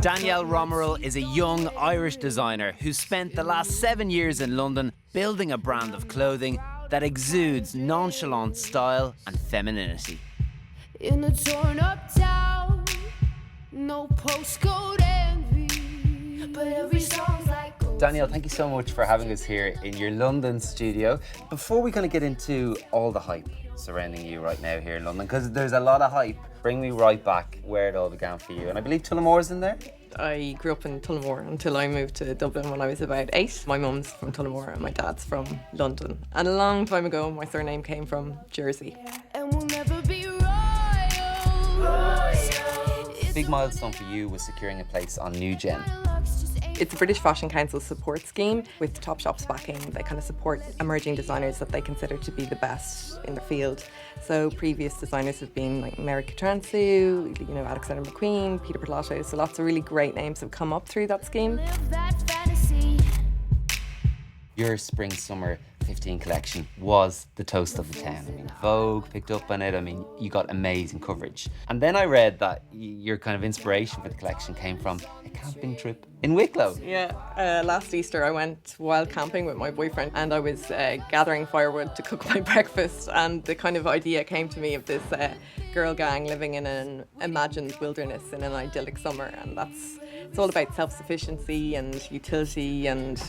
Danielle Romeril is a young Irish designer who spent the last 7 years in London building a brand of clothing that exudes nonchalant style and femininity. In a torn up town, no postcode envy, but every song's like gold. Danielle, thank you so much for having us here in your London studio. Before we kind of get into all the hype surrounding you right now here in London, because there's a lot of hype, bring me right back where it all began for you. And I believe Tullamore's in there? I grew up in Tullamore until I moved to Dublin when I was about 8. My mum's from Tullamore and my dad's from London. And a long time ago, my surname came from Jersey. And we'll never be royal. Big milestone for you was securing a place on New Gen. It's a British Fashion Council support scheme with Topshop's backing. They kind of support emerging designers that they consider to be the best in their field. So previous designers have been like Mary Catransu, Alexander McQueen, Peter Pilotto. So lots of really great names have come up through that scheme. Live that fantasy. Your spring summer 15 collection was the toast of the town. I mean, Vogue picked up on it. I mean, you got amazing coverage. And then I read that your kind of inspiration for the collection came from a camping trip in Wicklow. Yeah, last Easter I went wild camping with my boyfriend and I was gathering firewood to cook my breakfast, and the kind of idea came to me of this girl gang living in an imagined wilderness in an idyllic summer, and it's all about self-sufficiency and utility and,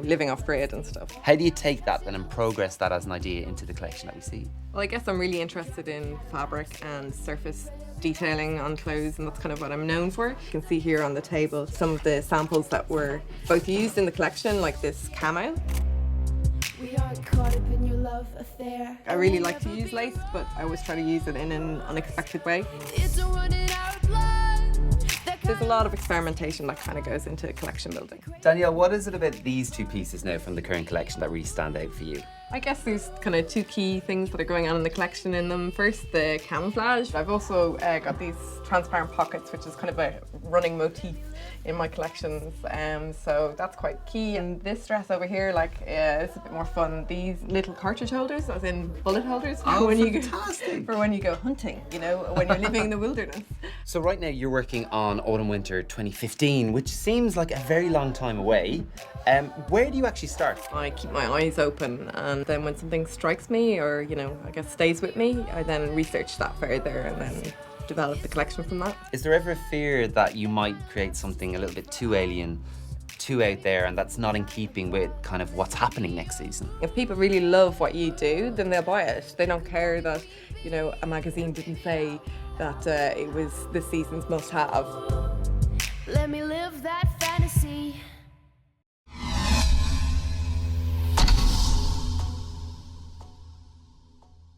living off-grid and stuff. How do you take that then and progress that as an idea into the collection that we see? Well, I guess I'm really interested in fabric and surface detailing on clothes, and that's kind of what I'm known for. You can see here on the table some of the samples that were both used in the collection, like this camo. We are caught up in your love affair. I really like to use lace, but I always try to use it in an unexpected way. It's a run in our blood. There's a lot of experimentation that kind of goes into collection building. Danielle, what is it about these two pieces now from the current collection that really stand out for you? I guess there's kind of two key things that are going on in the collection in them. First, the camouflage. I've also got these transparent pockets, which is kind of a running motif in my collections. So that's quite key. And this dress over here, it's a bit more fun. These little cartridge holders, as in bullet holders, Oh, when fantastic. for when you go hunting, when you're living in the wilderness. So right now you're working on Autumn/Winter 2015, which seems like a very long time away. Where do you actually start? I keep my eyes open, and then when something strikes me or, I guess stays with me, I then research that further and then develop the collection from that. Is there ever a fear that you might create something a little bit too alien, too out there, and that's not in keeping with kind of what's happening next season? If people really love what you do, then they'll buy it. They don't care that, a magazine didn't say that it was this season's must-have. Let me live that